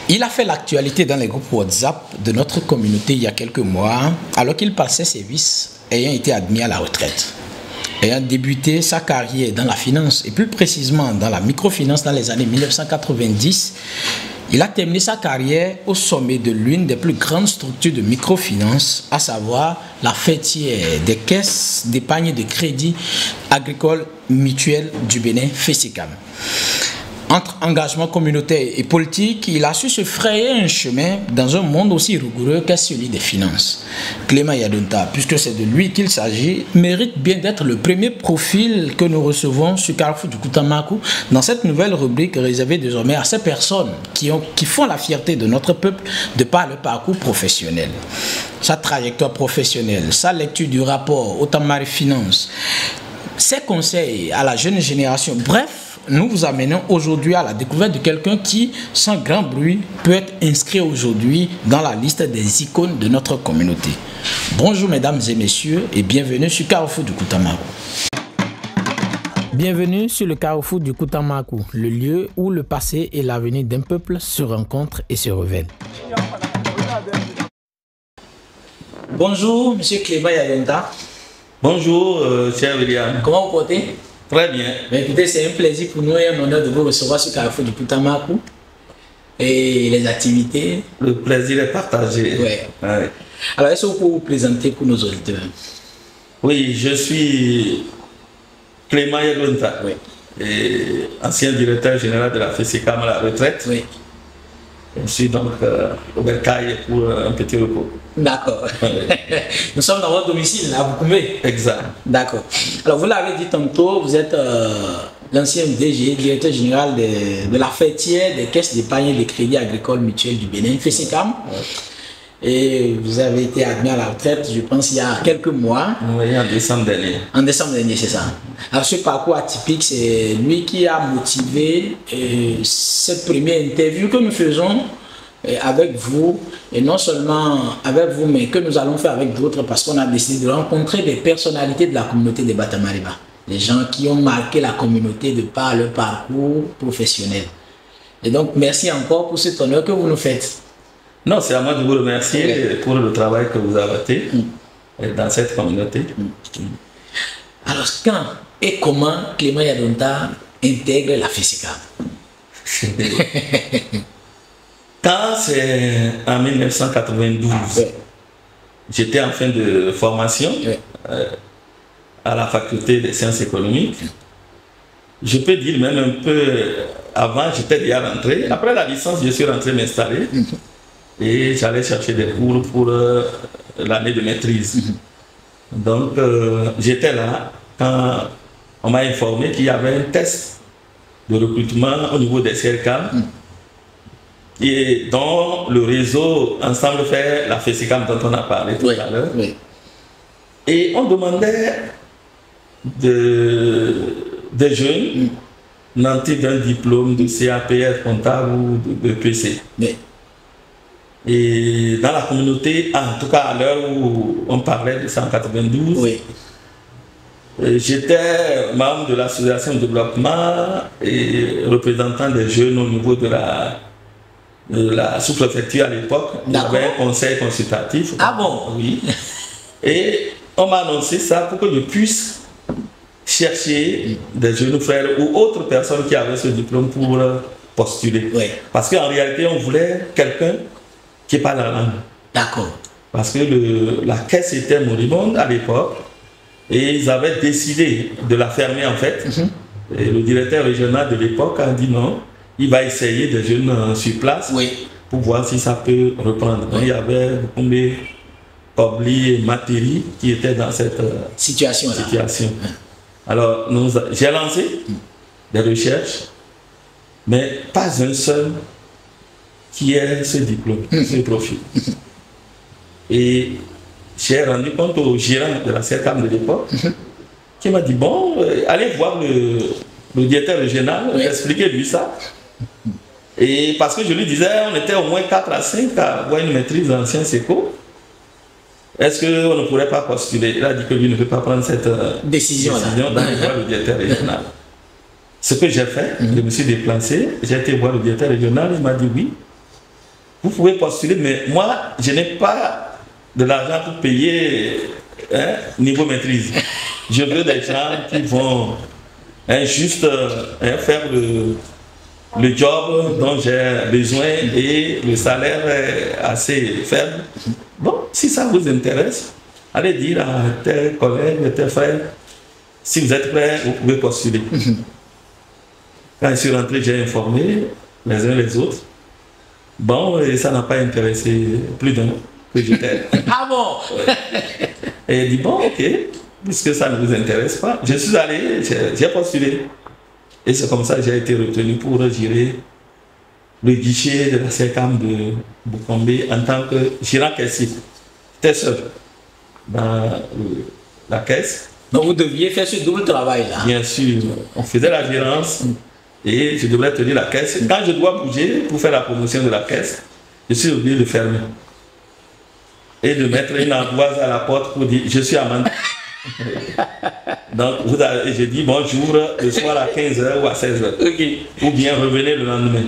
Il a fait l'actualité dans les groupes WhatsApp de notre communauté il y a quelques mois, alors qu'il passait ses vices, ayant été admis à la retraite. Ayant débuté sa carrière dans la finance, et plus précisément dans la microfinance dans les années 1990, il a terminé sa carrière au sommet de l'une des plus grandes structures de microfinance, à savoir la fêtière des caisses d'épargne et de crédit agricole mutuelle du Bénin, FECICAM. Entre engagement communautaire et politique, il a su se frayer un chemin dans un monde aussi rigoureux qu'est celui des finances. Clément Yadonta, puisque c'est de lui qu'il s'agit, mérite bien d'être le premier profil que nous recevons sur Carrefour du Koutamakou dans cette nouvelle rubrique réservée désormais à ces personnes qui font la fierté de notre peuple de par le parcours professionnel. Sa trajectoire professionnelle, sa lecture du rapport Otamari Finance, ses conseils à la jeune génération, bref, nous vous amenons aujourd'hui à la découverte de quelqu'un qui, sans grand bruit, peut être inscrit aujourd'hui dans la liste des icônes de notre communauté. Bonjour mesdames et messieurs et bienvenue sur Carrefour du Koutamakou. Bienvenue sur le Carrefour du Koutamakou, le lieu où le passé et l'avenir d'un peuple se rencontrent et se révèlent. Bonjour monsieur Clément Yadonta. Bonjour cher William. Comment vous portez? Très bien. Mais écoutez, c'est un plaisir pour nous et un honneur de vous recevoir sur Carrefour du Koutamakou. Et les activités. Le plaisir est partagé. Ouais. Ouais. Alors, est-ce que vous pouvez vous présenter pour nos auditeurs? Oui, je suis Clément Yadonta, Oui. et ancien directeur général de la FECICAM à la retraite. Oui. Je suis donc au Bercail pour un petit repos. D'accord. Nous sommes dans votre domicile, là, vous pouvez. Exact. D'accord. Alors, vous l'avez dit tantôt, vous êtes l'ancien DG, directeur général de la fêtière des caisses d'épargne et de crédit agricole mutuel du Bénin, FECICAM. Ouais. Et vous avez été admis à la retraite, je pense, il y a quelques mois. Oui, en décembre dernier. En décembre dernier, c'est ça. Alors, ce parcours atypique, c'est lui qui a motivé cette première interview que nous faisons avec vous, et non seulement avec vous, mais que nous allons faire avec d'autres, parce qu'on a décidé de rencontrer des personnalités de la communauté des Batamariba, des gens qui ont marqué la communauté de par leur parcours professionnel. Et donc, merci encore pour cet honneur que vous nous faites. Non, c'est à moi de vous remercier pour le travail que vous avez fait dans cette communauté. Alors, quand et comment Clément Yadonta intègre la FECICAM? Quand c'est en 1992, j'étais en fin de formation à la faculté des sciences économiques. Je peux dire même un peu avant, j'étais déjà rentré. Après la licence, je suis rentré m'installer et j'allais chercher des cours pour l'année de maîtrise. Donc, j'étais là quand on m'a informé qu'il y avait un test de recrutement au niveau des CRCAM et dont le réseau Ensemble fait la FECICAM dont on a parlé tout à l'heure. Oui. Et on demandait des jeunes nantis d'un diplôme de CAPR comptable ou de PC. Oui. Et dans la communauté, en tout cas à l'heure où on parlait de 192, Oui. J'étais membre de l'association de développement et représentant des jeunes au niveau de la sous-préfecture à l'époque. Il y avait un conseil consultatif. Ah bon? Oui. Et on m'a annoncé ça pour que je puisse chercher des jeunes frères ou autres personnes qui avaient ce diplôme pour postuler. Oui. Parce qu'en réalité, on voulait quelqu'un qui parle la langue. D'accord. Parce que la caisse était moribonde à l'époque. Et ils avaient décidé de la fermer en fait. Et le directeur régional de l'époque a dit non, il va essayer des jeunes sur place pour voir si ça peut reprendre. Donc, il y avait Bukumbe, Obli et Materi qui étaient dans cette situation. Alors, j'ai lancé des recherches, mais pas un seul qui ait ce diplôme, ce profil. Et j'ai rendu compte au gérant de la CRCAM de l'époque qui m'a dit bon, allez voir le directeur régional, expliquez-lui ça. Et parce que je lui disais, on était au moins 4 à 5 à avoir une maîtrise en sciences éco. Est-ce qu'on ne pourrait pas postuler? Il a dit que lui ne peut pas prendre cette décision d'aller voir le directeur régional. Ce que j'ai fait, je me suis déplacé, j'ai été voir le directeur régional, il m'a dit oui. vous pouvez postuler, mais moi, je n'ai pas de l'argent pour payer niveau maîtrise. Je veux des gens qui vont juste faire le job dont j'ai besoin et le salaire est assez faible. Bon, si ça vous intéresse, allez dire à tes collègues, tes frères, si vous êtes prêts, vous pouvez postuler. Quand je suis rentré, j'ai informé les uns les autres. Bon, et ça n'a pas intéressé plus d'un que j'étais. Ah bon? Et il dit, bon, ok, puisque ça ne vous intéresse pas. Je suis allé, j'ai postulé. Et c'est comme ça que j'ai été retenu pour gérer le guichet de la CECAM de Boukombe en tant que gérant caissier. J'étais seul dans la caisse. Donc vous deviez faire ce double travail-là. Bien sûr, on faisait la gérance et je devrais tenir la caisse. Quand je dois bouger pour faire la promotion de la caisse, je suis obligé de fermer. Et de mettre une ardoise à la porte pour dire je suis amendé. Donc je dis bon, j'ouvre le soir à 15h ou à 16h. Okay. Ou bien revenez le lendemain.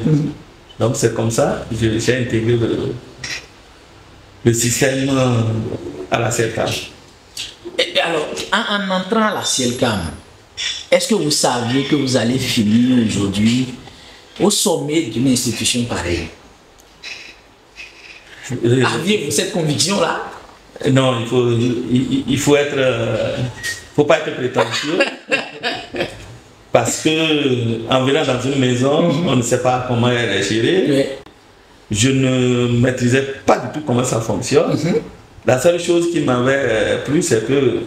Donc c'est comme ça que j'ai intégré le système à la CECAM. Et alors, en entrant à la CECAM, est-ce que vous saviez que vous allez finir aujourd'hui au sommet d'une institution pareille? Aviez-vous cette conviction-là? Non, il faut être, faut pas être prétentieux. Parce que en venant dans une maison, on ne sait pas comment elle est gérée. Oui. Je ne maîtrisais pas du tout comment ça fonctionne. La seule chose qui m'avait plu, c'est que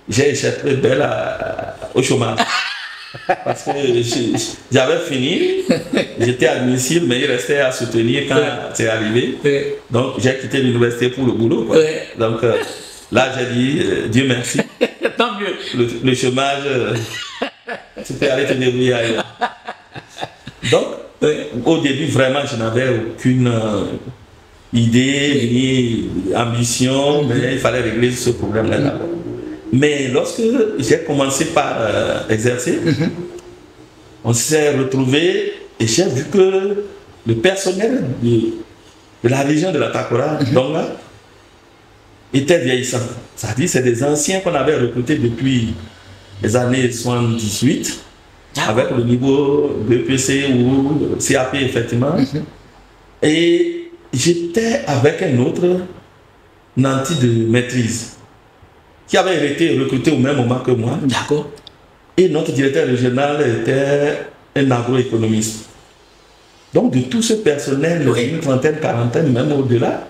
j'ai échappé belle au chômage. Parce que j'avais fini, j'étais admissible, mais il restait à soutenir quand c'est arrivé. Donc j'ai quitté l'université pour le boulot. Donc là, j'ai dit, Dieu merci. Tant mieux. Le chômage, c'était aller te débrouiller ailleurs. Donc, au début, vraiment, je n'avais aucune idée ni ambition, mais il fallait régler ce problème-là d'abord. Mais lorsque j'ai commencé par exercer, on s'est retrouvé et j'ai vu que le personnel de la région de la Takora, Donga, était vieillissant. C'est-à-dire c'est des anciens qu'on avait recrutés depuis les années 78, avec le niveau BPC ou CAP effectivement. Et j'étais avec un autre nanti de maîtrise qui avait été recruté au même moment que moi. D'accord. Et notre directeur régional était un agroéconomiste. Donc de tout ce personnel, une trentaine, quarantaine, même au-delà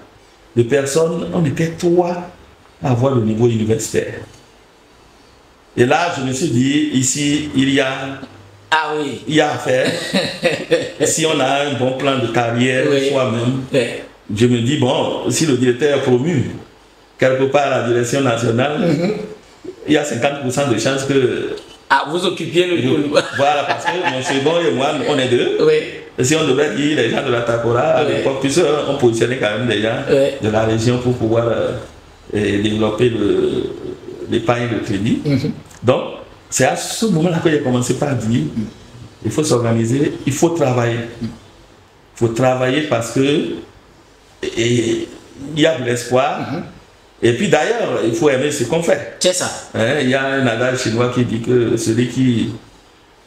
de personnes, on était trois à avoir le niveau universitaire. Et là, je me suis dit, ici, il y a à faire. Si on a un bon plan de carrière soi-même, je me dis, bon, si le directeur est promu quelque part à la direction nationale, il y a 50% de chances que... Ah, vous occupiez le rôle. Voilà, parce que mon second et moi, on est deux. Et si on devait dire les gens de la Takora, à l'époque, puisqu'on positionnait quand même des gens de la région pour pouvoir développer l'épargne de crédit. Donc, c'est à ce moment-là que j'ai commencé par dire, il faut s'organiser, il faut travailler. Il faut travailler parce que il y a de l'espoir. Et puis d'ailleurs, il faut aimer ce qu'on fait. C'est ça. Il y a un adage chinois qui dit que celui qui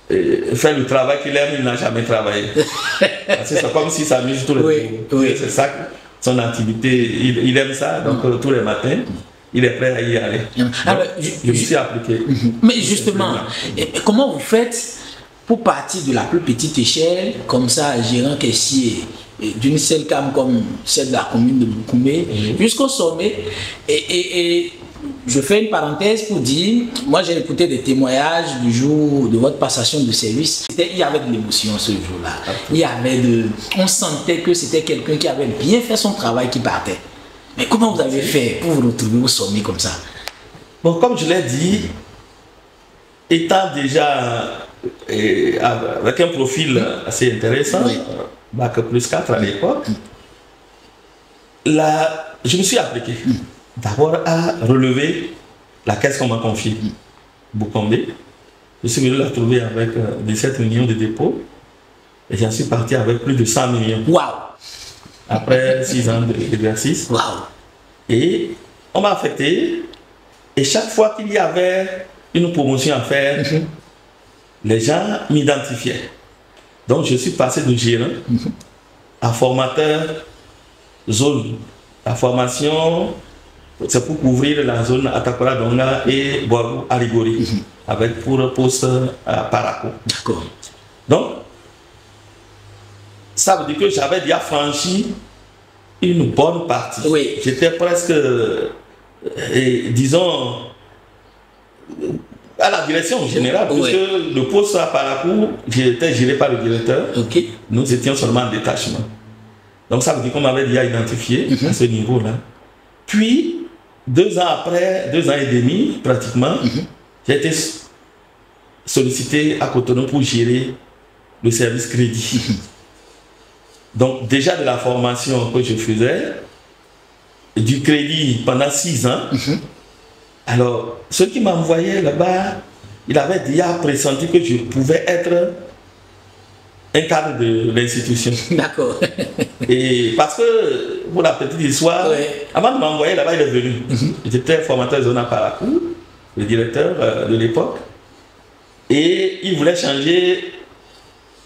fait le travail qu'il aime, il n'a jamais travaillé. C'est comme s'il s'amuse tous les jours. C'est ça, son activité, il aime ça, donc tous les matins, il est prêt à y aller. Alors, je me suis appliqué. Mais justement, comment vous faites pour partir de la plus petite échelle, comme ça, gérant caissier, d'une CECAM comme celle de la commune de Boukombe, jusqu'au sommet, et je fais une parenthèse pour dire, moi j'ai écouté des témoignages du jour de votre passation de service. Il y avait de l'émotion ce jour-là. On sentait que c'était quelqu'un qui avait bien fait son travail qui partait. Mais comment vous avez fait pour vous retrouver au sommet comme ça? Bon, comme je l'ai dit, étant déjà avec un profil assez intéressant, Bac plus 4 à l'époque, je me suis appliqué d'abord à relever la caisse qu'on m'a confiée, Boukombe. Je suis venu la trouver avec 17 millions de dépôts et j'en suis parti avec plus de 100 millions. Waouh! après 6 ans d'exercice. Wow. Et on m'a affecté. Et chaque fois qu'il y avait une promotion à faire, les gens m'identifiaient. Donc je suis passé de gérant à formateur zone. La formation, c'est pour couvrir la zone Atakora Donga et Boarou Arigori, avec pour poste à Paraco. D'accord. Donc, ça veut dire que j'avais déjà franchi une bonne partie. Oui. J'étais presque, disons, à la direction générale, Oui. puisque le poste à Paraco, j'étais géré par le directeur. Ok. Nous étions seulement en détachement. Donc ça veut dire qu'on m'avait déjà identifié à ce niveau-là. Puis, 2 ans après, 2 ans et demi pratiquement, j'ai été sollicité à Cotonou pour gérer le service crédit. Donc déjà de la formation que je faisais, du crédit pendant 6 ans, alors ceux qui m'envoyaient là-bas, il avait déjà pressenti que je pouvais être un cadre de l'institution. D'accord. Et parce que, pour la petite histoire, avant de m'envoyer là-bas, il est venu. J'étais formateur zone à Parakou, le directeur de l'époque. Et il voulait changer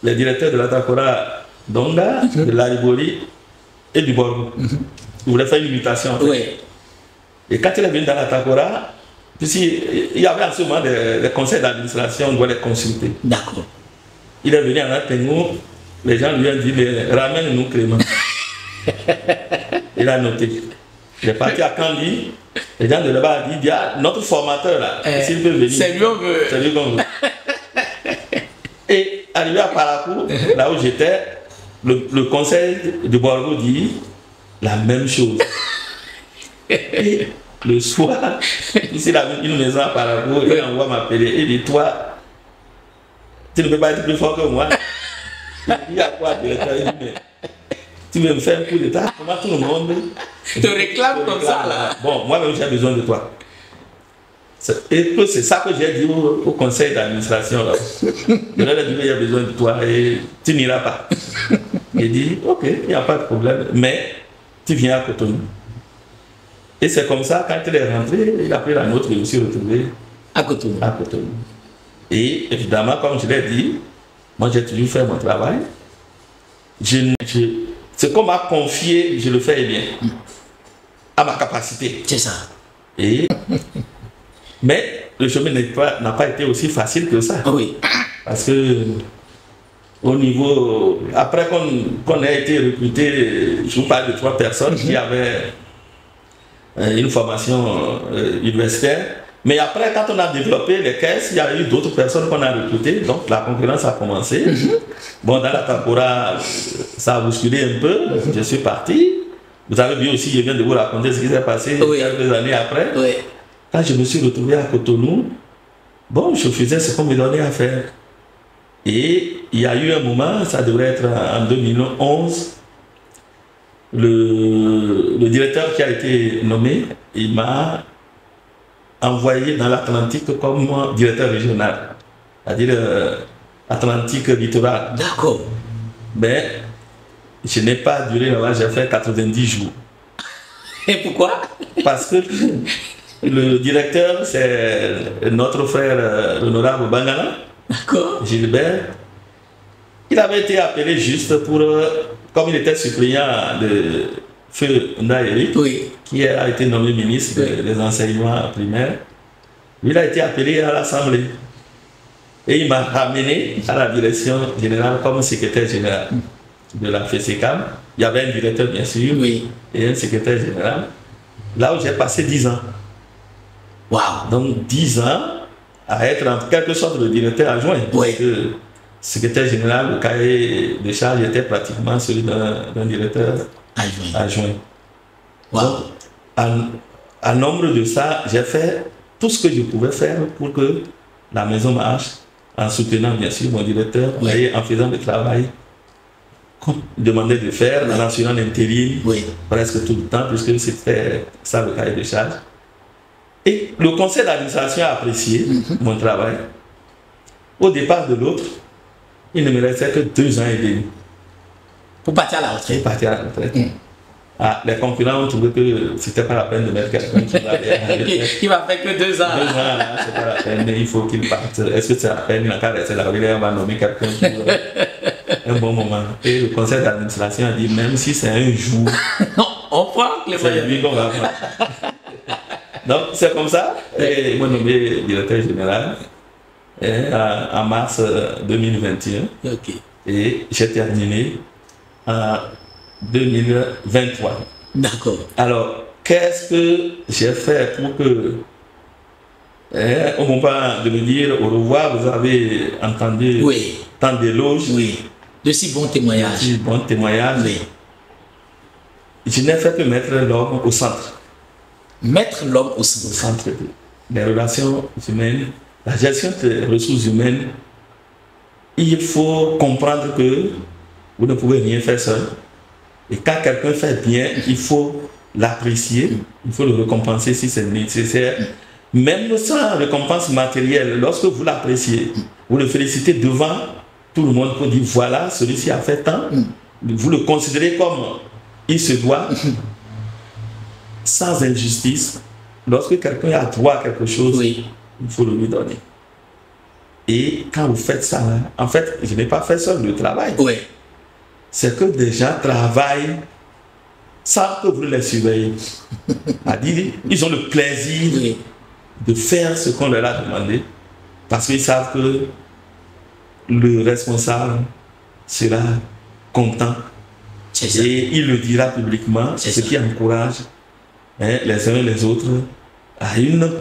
les directeurs de l'Atakora Donga, de l'Arigori et du Borgo. Il voulait faire une mutation. En fait. Et quand il est venu dans l'Atakora, il y avait en ce moment des conseils d'administration, on doit les consulter. D'accord. Il est venu à Natengo, les gens lui ont dit, mais ramène-nous Clément. Il a noté. Il est parti à Kandi, les gens de là-bas ont dit, notre formateur là, s'il veut venir. C'est lui on veut. C'est lui qu'on veut. Et arrivé à Parakou, là où j'étais, le conseil de Borgo dit la même chose. Et le soir, ici, il a une maison à Parakou, il envoie m'appeler, il dit, toi, tu ne peux pas être plus fort que moi. Il y a quoi, directeur? Il dit, mais tu veux me faire un coup d'état? Comment tout le monde te réclame comme ça là? Bon, moi-même j'ai besoin de toi. Et que c'est ça que j'ai dit au conseil d'administration. Je leur ai dit, il y a besoin de toi et tu n'iras pas. Il dit, ok, il n'y a pas de problème, mais tu viens à Cotonou. Et c'est comme ça, quand il est rentré, il a pris la nôtre et je me suis retrouvé à Cotonou. Et évidemment, comme je l'ai dit, moi j'ai toujours fait mon travail. Ce qu'on m'a confié, je le fais bien. À ma capacité. C'est ça. Mais le chemin n'a pas été aussi facile que ça. Oui. Parce que au niveau... Après qu'on ait été recruté, je vous parle de 3 personnes qui avaient une formation universitaire. Mais après, quand on a développé les caisses, il y a eu d'autres personnes qu'on a recrutées, donc la concurrence a commencé. Bon, dans la Takora, ça a bousculé un peu, je suis parti. Vous avez vu aussi, je viens de vous raconter ce qui s'est passé quelques années après. Quand je me suis retrouvé à Cotonou, bon, je faisais ce qu'on me donnait à faire. Et il y a eu un moment, ça devrait être en 2011, le directeur qui a été nommé, il m'a envoyé dans l'Atlantique comme directeur régional, c'est-à-dire Atlantique littoral. D'accord. Mais je n'ai pas duré là-bas, j'ai fait 90 jours. Et pourquoi? Parce que le directeur, c'est notre frère l'honorable Bangana, Gilbert. Il avait été appelé juste pour, comme il était suppléant de Feu Ndaïri, qui a été nommé ministre des enseignements primaires, il a été appelé à l'Assemblée. Et il m'a ramené à la direction générale comme secrétaire général de la FESECAM. Il y avait un directeur, bien sûr, et un secrétaire général. Là où j'ai passé 10 ans. Wow. Donc 10 ans à être en quelque sorte le directeur adjoint. Parce que secrétaire général, le cahier de charge était pratiquement celui d'un directeur adjoint. Wow. Donc, en nombre de ça, j'ai fait tout ce que je pouvais faire pour que la maison marche, en soutenant bien sûr mon directeur et en faisant le travail qu'on demandait de faire, en assurant l'intérim presque tout le temps, puisque c'était ça le cahier de charge. Et le conseil d'administration a apprécié mon travail. Au départ de l'autre, il ne me restait que 2 ans et demi. Pour partir à la retraite. Pour partir à la retraite. Ah, les concurrents ont trouvé que c'était pas la peine de mettre quelqu'un qui va qui va faire que 2 ans. 2 ans, là, c'est pas la peine, mais il faut qu'il parte. Est-ce que c'est la peine? Il n'a qu'à rester là, on va nommer quelqu'un pour un bon moment. Et le conseil d'administration a dit, même si c'est un jour, non, on prend les c'est lui qu'on va prendre. Donc, c'est comme ça. Et moi, nommé directeur général en mars 2021. Ok. Et j'ai terminé en 2023. D'accord. Alors, qu'est-ce que j'ai fait pour que, au moment de me dire au revoir, vous avez entendu tant d'éloges, de si bons témoignages. De si bons témoignages. Oui. Je n'ai fait que mettre l'homme au centre. Mettre l'homme au centre. Au centre des relations humaines, la gestion des ressources humaines. Il faut comprendre que vous ne pouvez rien faire seul. Et quand quelqu'un fait bien, il faut l'apprécier, il faut le récompenser si c'est nécessaire. Même sans récompense matérielle, lorsque vous l'appréciez, vous le félicitez devant tout le monde pour dire voilà, celui-ci a fait tant. Vous le considérez comme il se doit, sans injustice. Lorsque quelqu'un a droit à quelque chose, il faut le lui donner. Et quand vous faites ça, en fait, je n'ai pas fait seul le travail. C'est que des gens travaillent sans que vous les surveillez. C'est-à-dire, ils ont le plaisir de faire ce qu'on leur a demandé parce qu'ils savent que le responsable sera content. Et il le dira publiquement, ce qui encourage les uns et les autres à une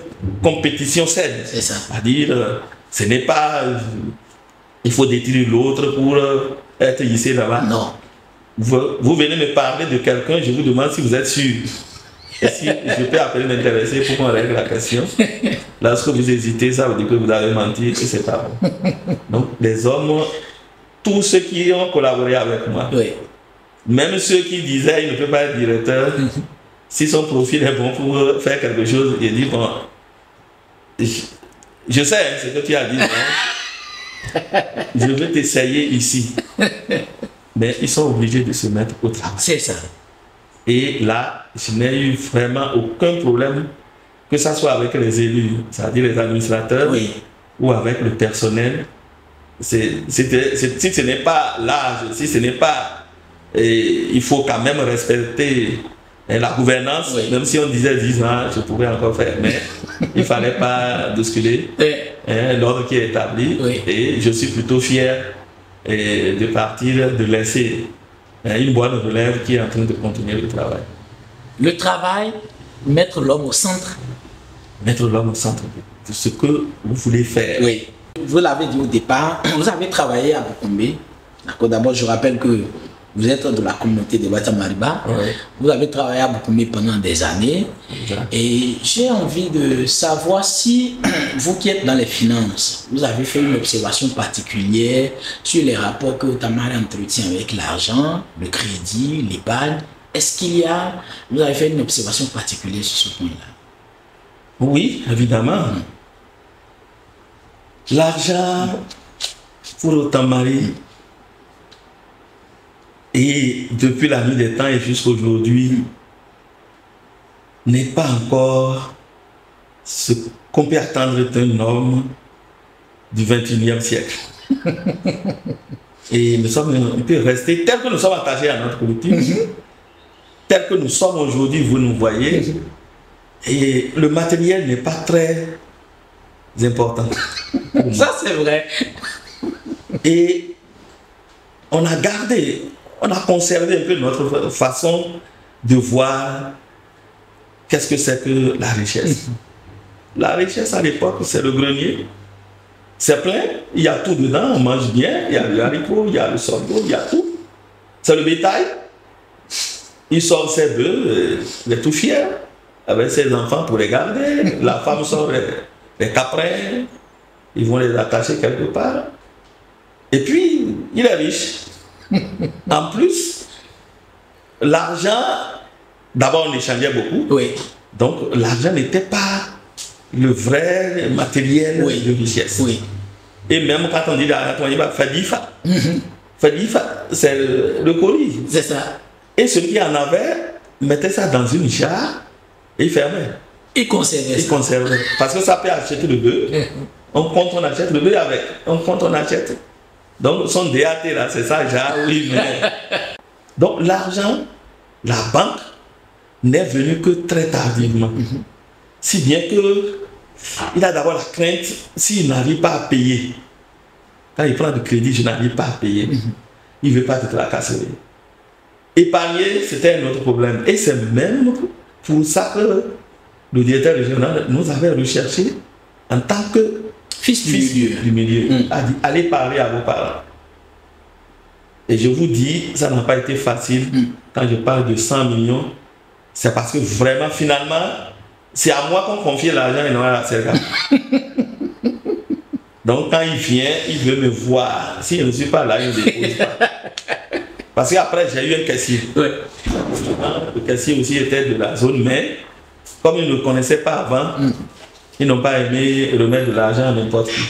compétition saine. C'est-à-dire, ce n'est pas il faut détruire l'autre pour être ici là-bas. Non. Vous venez me parler de quelqu'un, je vous demande si vous êtes sûr. Et si je peux appeler l'intéressé pour qu'on règle la question. Lorsque vous hésitez, ça veut dire que vous avez menti et c'est pas bon. Donc, les hommes, tous ceux qui ont collaboré avec moi, même ceux qui disaient qu'il ne peut pas être directeur, si son profil est bon pour faire quelque chose, il dit bon, je sais ce que tu as dit. Je vais t'essayer ici. Mais ils sont obligés de se mettre au travail. C'est ça. Et là, je n'ai eu vraiment aucun problème, que ce soit avec les élus, c'est-à-dire les administrateurs, ou avec le personnel. Si ce n'est pas l'âge, si ce n'est pas... il faut quand même respecter la gouvernance, même si on disait 10 ans, je pourrais encore faire, mais il ne fallait pas bousculer l'ordre qui est établi. Et je suis plutôt fier de partir, de laisser une bonne relève qui est en train de continuer le travail. Le travail, mettre l'homme au centre. Mettre l'homme au centre de ce que vous voulez faire. Vous l'avez dit au départ, vous avez travaillé à Boukoumé. D'abord, je rappelle que vous êtes de la communauté de Batamariba. Vous avez travaillé à Boukoumé pendant des années. Et j'ai envie de savoir si vous qui êtes dans les finances, vous avez fait une observation particulière sur les rapports que Tamari entretient avec l'argent, le crédit, l'épargne. Est-ce qu'il y a, vous avez fait une observation particulière sur ce point-là? Oui, évidemment. L'argent pour Tamari, et depuis la nuit des temps et jusqu'à aujourd'hui, n'est pas encore ce qu'on peut attendre d'un homme du 21e siècle. Et on peut rester tel que nous sommes attachés à notre politique, tel que nous sommes aujourd'hui, vous nous voyez, et le matériel n'est pas très important. Ça, c'est vrai. Et on a gardé, on a conservé un peu notre façon de voir qu'est-ce que c'est que la richesse. La richesse à l'époque, c'est le grenier. C'est plein, il y a tout dedans, on mange bien, il y a le haricot, il y a le sorgho, il y a tout. C'est le bétail. Il sort ses bœufs, il est tout fier, avec ses enfants pour les garder. La femme sort les caprins, ils vont les attacher quelque part. Et puis, il est riche. En plus, l'argent, d'abord on échangeait beaucoup. Donc, l'argent n'était pas le vrai matériel de richesse. Et même quand on dit l'argent, on dit bah, C'est le colis. C'est ça. Et celui qui en avait, mettait ça dans une jarre et il fermait. Il conservait. Il conservait. Parce que ça peut acheter le bœuf. On compte, on achète le bœuf avec. On compte, on achète. Donc, son DAT là, c'est ça, jarre, oui, mais. Donc, l'argent, la banque, n'est venue que très tardivement. Si bien que il a d'abord la crainte, s'il n'arrive pas à payer, quand il prend du crédit, je n'arrive pas à payer, il ne veut pas te tracasser. Épargner, c'était un autre problème. Et c'est même pour ça que le directeur régional nous avait recherché en tant que fils du milieu. A dit, allez parler à vos parents. Et je vous dis, ça n'a pas été facile. Quand je parle de 100 millions, c'est parce que vraiment, finalement, c'est à moi qu'on confiait l'argent et non à la CERGA. Donc quand il vient, il veut me voir. Si je ne suis pas là, il ne me dépose pas. Parce qu'après, j'ai eu un caissier. Ouais. Le caissier aussi était de la zone, mais comme ils ne le connaissaient pas avant, ils n'ont pas aimé remettre de l'argent à n'importe qui.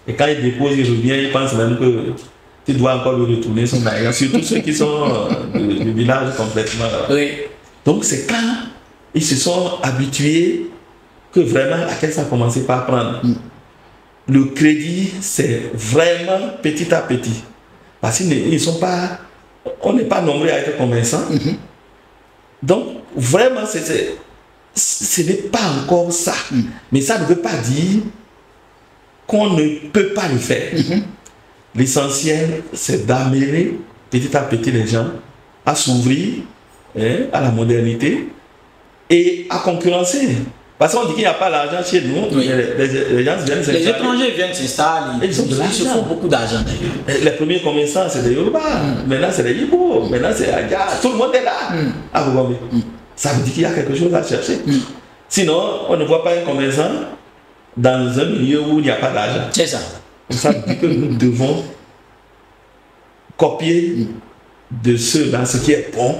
Et quand il dépose, il revient, il pense même que tu dois encore lui retourner son argent. Surtout ceux qui sont du village complètement. Oui. Donc c'est quand ils se sont habitués que vraiment la caisse a commencé par prendre. Le crédit, c'est vraiment petit à petit. Parce qu'ils ne sont pas... On n'est pas nombreux à être commerçants. Donc, vraiment, ce n'est pas encore ça. Mais ça ne veut pas dire qu'on ne peut pas le faire. L'essentiel, c'est d'amener petit à petit les gens à s'ouvrir à la modernité et à concurrencer. Parce qu'on dit qu'il n'y a pas d'argent chez nous, les gens viennent s'installer. Les étrangers viennent s'installer, ils se font beaucoup d'argent d'ailleurs. Les premiers commerçants, c'est des Yoruba, maintenant c'est des Igbo, maintenant c'est Adja, tout le monde est là. À Bougambi. Ça veut dire qu'il y a quelque chose à chercher. Sinon, on ne voit pas un commerçant dans un milieu où il n'y a pas d'argent. C'est ça. Ça veut dire que nous devons copier de ceux-là ce qui est bon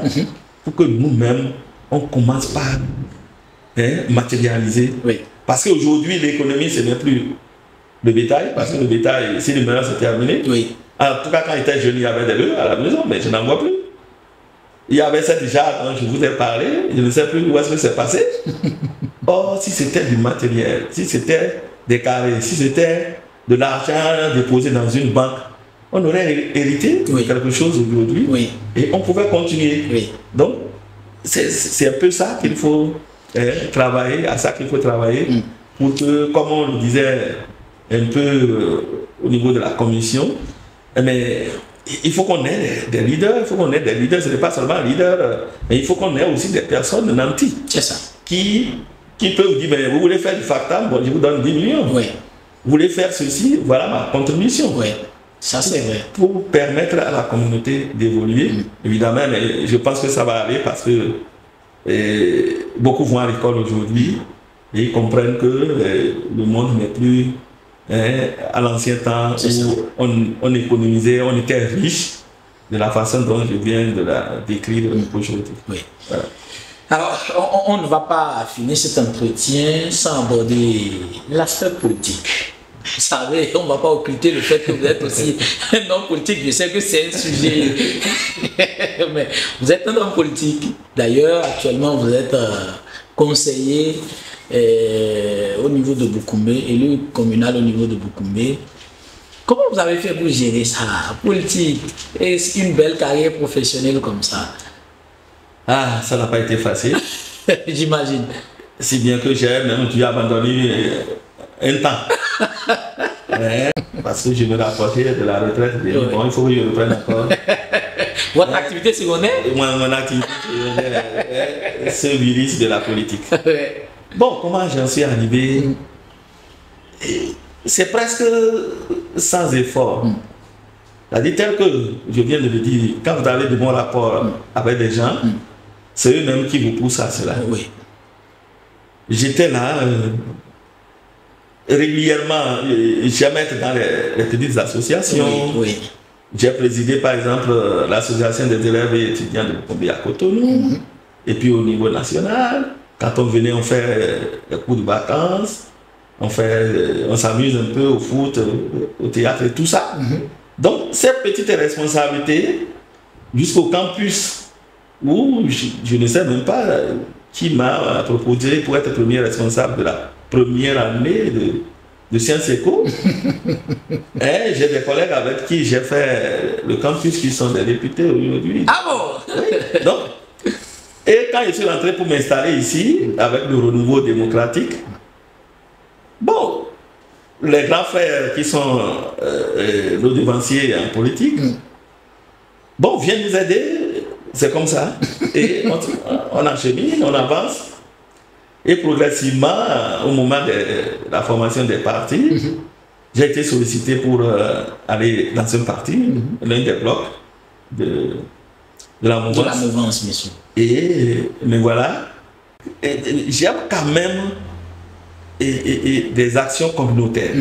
pour que nous-mêmes, on commence par matérialiser. Oui. Parce qu'aujourd'hui, l'économie, ce n'est plus le bétail, parce que le bétail, si le meilleur c'est terminé. Oui. En tout cas, quand j'étais jeune, il y avait des œufs à la maison, mais je n'en vois plus. Il y avait cette jarre dont je vous ai parlé, je ne sais plus où est-ce que c'est passé. Or, si c'était du matériel, si c'était des carrés, si c'était de l'argent déposé dans une banque, on aurait hérité de quelque chose aujourd'hui et on pouvait continuer. Oui. Donc, c'est un peu ça qu'il faut travailler, à ça qu'il faut travailler pour que, comme on le disait un peu au niveau de la commission, mais il faut qu'on ait des leaders, il faut qu'on ait des leaders, ce n'est pas seulement un leader, mais il faut qu'on ait aussi des personnes nantis. C'est ça. Qui peuvent vous dire, mais vous voulez faire du factam, bon, je vous donne 10 millions. Oui. Vous voulez faire ceci, voilà ma contribution. Oui. Ça c'est vrai. Pour permettre à la communauté d'évoluer, évidemment, mais je pense que ça va aller parce que beaucoup vont à l'école aujourd'hui et ils comprennent que le monde n'est plus à l'ancien temps où on économisait, on était riche de la façon dont je viens de la décrire aujourd'hui. Oui. Voilà. Alors, on ne va pas finir cet entretien sans aborder l'aspect politique. Vous savez, on ne va pas occulter le fait que vous êtes aussi un homme politique. Je sais que c'est un sujet, mais vous êtes un homme politique. D'ailleurs, actuellement, vous êtes conseiller au niveau de Boukoumé, élu communal au niveau de Boukoumé. Comment vous avez fait pour gérer ça, politique, et une belle carrière professionnelle comme ça? Ah, ça n'a pas été facile. J'imagine. Si bien que j'ai même dû abandonner un temps. Parce que je me rapprochais de la retraite. Bon, il faut que je reprenne encore. Votre activité secondaire? Mon activité secondaire, ce virus de la politique. Bon, comment j'en suis arrivé? C'est presque sans effort. C'est-à-dire tel que je viens de le dire, quand vous avez de bons rapports avec des gens, c'est eux-mêmes qui vous poussent à cela. Oui. J'étais là régulièrement, jamais dans les petites associations. Oui. J'ai présidé par exemple l'association des élèves et étudiants de Boukoumé à Cotonou. Et puis au niveau national, quand on venait, on fait les cours de vacances, on s'amuse un peu au foot, au théâtre et tout ça. Donc, cette petite responsabilité, jusqu'au campus, où je ne sais même pas qui m'a proposé pour être premier responsable de la première année de Sciences Éco. J'ai des collègues avec qui j'ai fait le campus qui sont des députés aujourd'hui. Ah bon? Oui. Donc, et quand je suis rentré pour m'installer ici, avec le renouveau démocratique, bon, les grands frères qui sont nos devanciers en politique, bon, viennent nous aider, c'est comme ça. Et on achemine, on avance. Et progressivement, au moment de la formation des partis, j'ai été sollicité pour aller dans un parti, l'un des blocs de la mouvance. De la mouvance, monsieur. Et me voilà. J'aime quand même des actions communautaires.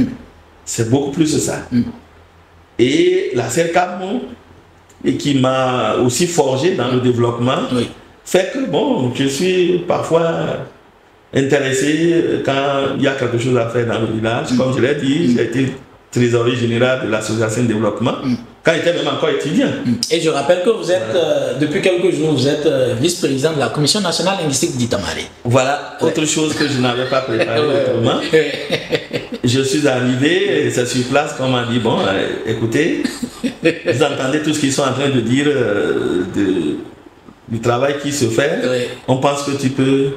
C'est beaucoup plus ça. Et la CERCAM, et qui m'a aussi forgé dans le développement, fait que bon, je suis parfois intéressé quand il y a quelque chose à faire dans le village. Comme je l'ai dit, j'ai été trésorier général de l'association de développement quand j'étais même encore étudiant. Et je rappelle que vous êtes, depuis quelques jours, vous êtes vice-président de la Commission nationale linguistique d'Itamari. Voilà, autre chose que je n'avais pas préparé autrement. Je suis arrivé, c'est sur place qu'on m'a dit, bon, écoutez, vous entendez tout ce qu'ils sont en train de dire du travail qui se fait. On pense que tu peux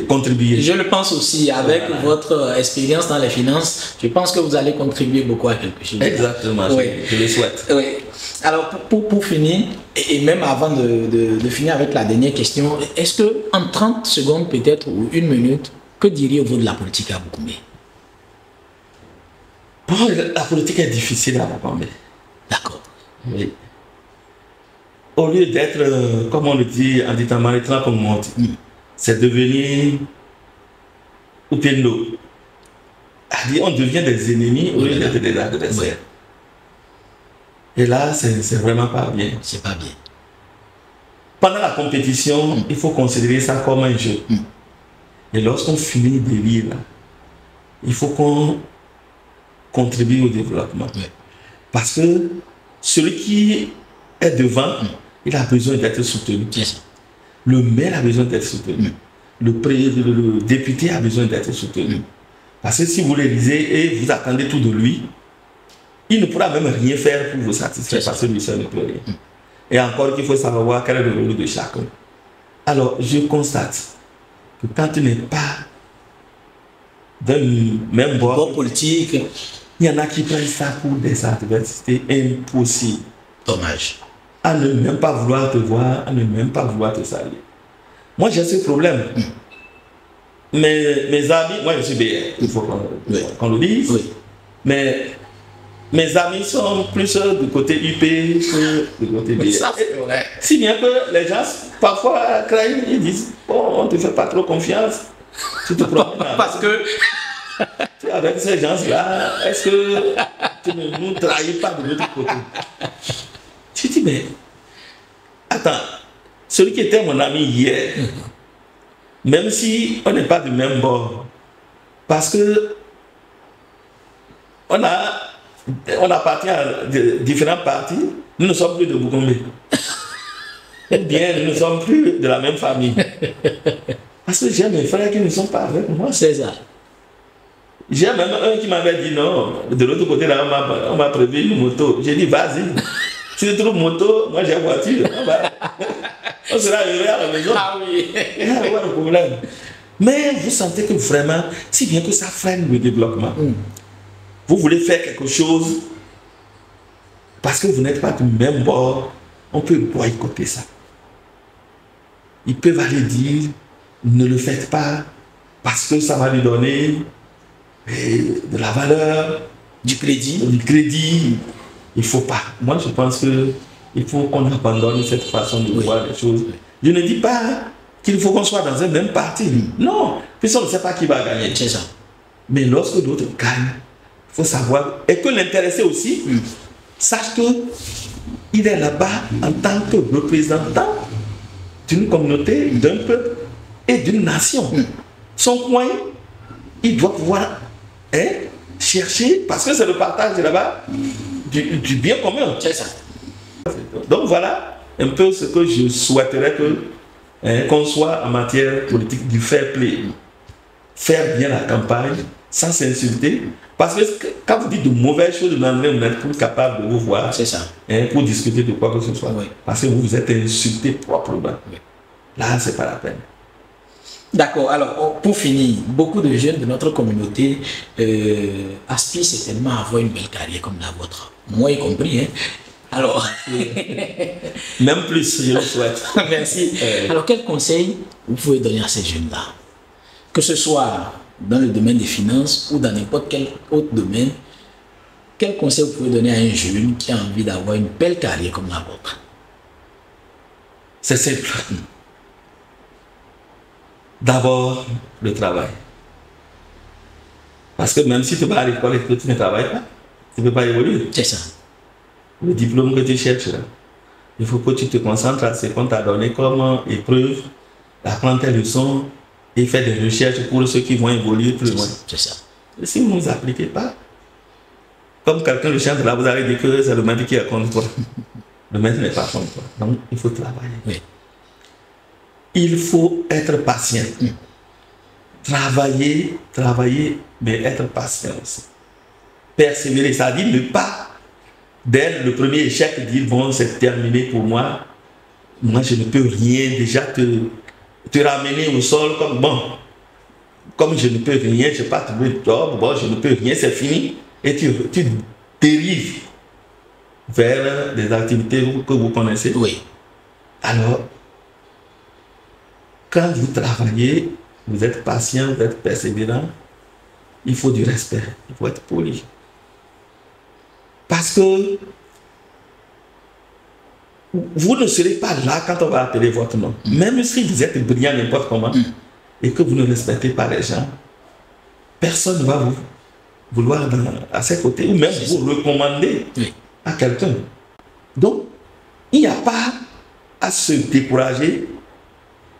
contribuer. Je le pense aussi, avec votre expérience dans les finances, je pense que vous allez contribuer beaucoup à quelque chose. Exactement, je le souhaite. Oui. Alors pour finir, et même avant de finir avec la dernière question, est-ce que en 30 secondes peut-être ou une minute, que diriez-vous de la politique à Boukoumé? Bon, la politique est difficile à Boukoumé. D'accord. Oui. Au lieu d'être, comme on le dit en Itamari, c'est devenu Upendo. On devient des ennemis au lieu d'être des adversaires. Et là, c'est vraiment pas bien. C'est pas bien. Pendant la compétition, il faut considérer ça comme un jeu. Et lorsqu'on finit de lire, il faut qu'on contribue au développement. Parce que celui qui est devant, il a besoin d'être soutenu. Le maire a besoin d'être soutenu. Le député a besoin d'être soutenu. Parce que si vous le lisez et vous attendez tout de lui, il ne pourra même rien faire pour vous satisfaire parce que lui seul ne peut rien. Et encore qu'il faut savoir quel est le rôle de chacun. Alors, je constate que quand tu n'es pas d'un même bord politique, il y en a qui prennent ça pour des adversités impossibles. Dommage. À ne même pas vouloir te voir, à ne même pas vouloir te saluer. Moi, j'ai ce problème. Mes amis, moi je suis BR, il faut qu'on le dise. Mais mes amis sont plus du côté UP que du côté BR. Ça, c'est vrai. Si bien que les gens, parfois, craignent, ils disent, bon, on ne te fait pas trop confiance. Tu te promènes parce que avec ces gens-là, est-ce que tu ne nous trahis pas de l'autre côté? Je dis, mais attends, celui qui était mon ami hier, même si on n'est pas du même bord, parce que on appartient à différents partis, nous ne sommes plus de Boukoumé. Ou bien nous ne sommes plus de la même famille. Parce que j'ai mes frères qui ne sont pas avec moi. C'est ça. J'ai même un qui m'avait dit non, de l'autre côté là, on m'a prévu une moto. J'ai dit vas-y. Si tu trouves moto, moi j'ai voiture. On sera heureux à la maison. Ah oui. Il n'y a pas de problème. Mais vous sentez que vraiment, si bien que ça freine le développement, vous voulez faire quelque chose parce que vous n'êtes pas du même bord, on peut boycotter ça. Ils peuvent aller dire, ne le faites pas parce que ça va lui donner de la valeur, du crédit. Il ne faut pas. Moi, je pense qu'il faut qu'on abandonne cette façon de voir les choses. Je ne dis pas qu'il faut qu'on soit dans un même parti. Non, puisqu'on ne sait pas qui va gagner. C'est ça. Mais lorsque d'autres gagnent, il faut savoir, et que l'intéressé aussi sache qu'il est là-bas en tant que représentant d'une communauté, d'un peuple et d'une nation. Son coin, il doit pouvoir chercher, parce que c'est le partage là-bas, du bien commun. C'est ça. Donc voilà un peu ce que je souhaiterais qu'on soit en matière politique du fair play. Faire bien la campagne sans s'insulter. Parce que quand vous dites de mauvaises choses, vous n'êtes plus capable de vous voir. C'est ça. Pour discuter de quoi que ce soit. Oui. Parce que vous êtes insulté proprement. Oui. Là, c'est pas la peine. D'accord. Alors, pour finir, beaucoup de jeunes de notre communauté aspirent certainement à avoir une belle carrière comme la vôtre. Moi y compris. Hein. Alors, même plus, je le souhaite. Merci. Alors, quel conseil vous pouvez donner à ces jeunes-là? Que ce soit dans le domaine des finances ou dans n'importe quel autre domaine, quel conseil vous pouvez donner à un jeune qui a envie d'avoir une belle carrière comme la vôtre? C'est simple. D'abord, le travail. Parce que même si tu vas à l'école et que tu ne travailles pas, tu ne peux pas évoluer. C'est ça. Le diplôme que tu cherches, là, il faut que tu te concentres à ce qu'on t'a donné comme épreuve, apprendre tes leçons et faire des recherches pour ceux qui vont évoluer plus loin. C'est ça. Et si vous ne vous appliquez pas, comme quelqu'un le chante là, vous allez dire que c'est le maître qui est contre toi. Le maître n'est pas contre toi. Donc, il faut travailler. Oui. Il faut être patient. Travailler, mais être patient aussi. Persévérer, ça dit ne pas, dès le premier échec, dire bon, c'est terminé pour moi. Moi, je ne peux rien déjà te ramener au sol comme bon. Comme je ne peux rien, je n'ai pas trouvé de job, bon, je ne peux rien, c'est fini. Et tu dérives vers des activités que vous connaissez. Oui. Alors, quand vous travaillez, vous êtes patient, vous êtes persévérant, il faut du respect, il faut être poli. Parce que vous ne serez pas là quand on va appeler votre nom. Même si vous êtes brillant n'importe comment et que vous ne respectez pas les gens, personne ne va vous vouloir à ses côtés ou même vous recommander à quelqu'un. Donc, il n'y a pas à se décourager,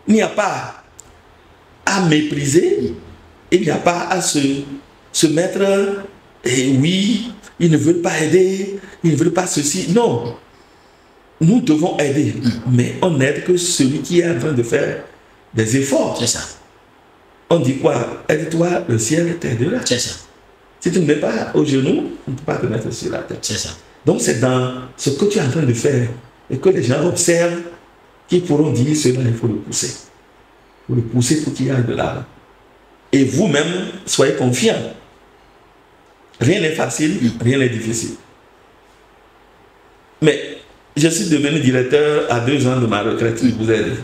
il n'y a pas à mépriser, il n'y a pas à se mettre, et oui, ils ne veulent pas aider, ils ne veulent pas ceci. Non, nous devons aider, mais on n'aide que celui qui est en train de faire des efforts. C'est ça. On dit quoi? Aide-toi, le ciel t'aidera. C'est ça. Si tu ne mets pas au genou, on ne peut pas te mettre sur la tête. C'est ça. Donc c'est dans ce que tu es en train de faire et que les gens observent qui pourront dire cela, il faut le pousser. Il faut le pousser pour qu'il aille de là. Et vous-même, soyez confiants. Rien n'est facile, rien n'est difficile. Mais je suis devenu directeur à 2 ans de ma retraite, je vous aide.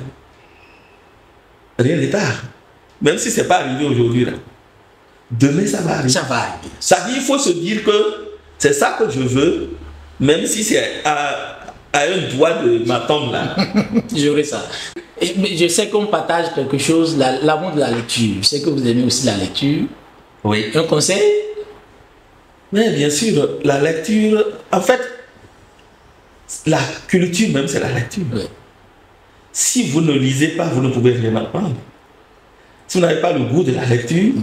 Rien n'est tard. Même si ce n'est pas arrivé aujourd'hui. Demain, ça va arriver. Ça va arriver. Ça dit, il faut se dire que c'est ça que je veux, même si c'est à un doigt de ma tombe là. J'aurai ça. Mais je sais qu'on partage quelque chose, l'amour de la lecture. Je sais que vous aimez aussi la lecture. Oui. Un conseil? Mais bien sûr, la lecture, en fait, la culture même, c'est la lecture. Oui. Si vous ne lisez pas, vous ne pouvez rien apprendre. Si vous n'avez pas le goût de la lecture,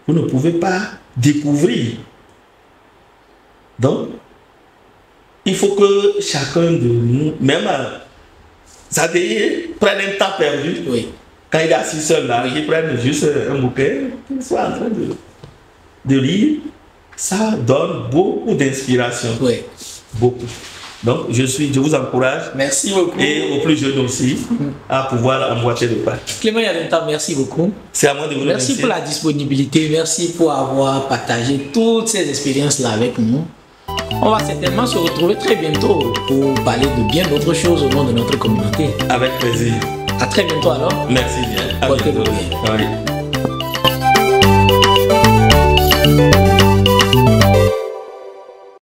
vous ne pouvez pas découvrir. Donc, il faut que chacun de nous, même ça prenne un temps perdu. Oui. Quand il est assis seul là, il prenne juste un bouquin, qu'il soit en train de lire. Ça donne beaucoup d'inspiration. Oui. Beaucoup. Donc, je vous encourage. Merci beaucoup. Et aux plus jeunes aussi, à pouvoir emboîter le pas. Clément Yadenta, merci beaucoup. C'est à moi de vous remercier. Merci pour la disponibilité. Merci pour avoir partagé toutes ces expériences-là avec nous. On va certainement se retrouver très bientôt pour parler de bien d'autres choses au nom de notre communauté. Avec plaisir. À très bientôt alors. Merci bien. À bientôt. Bien. Oui.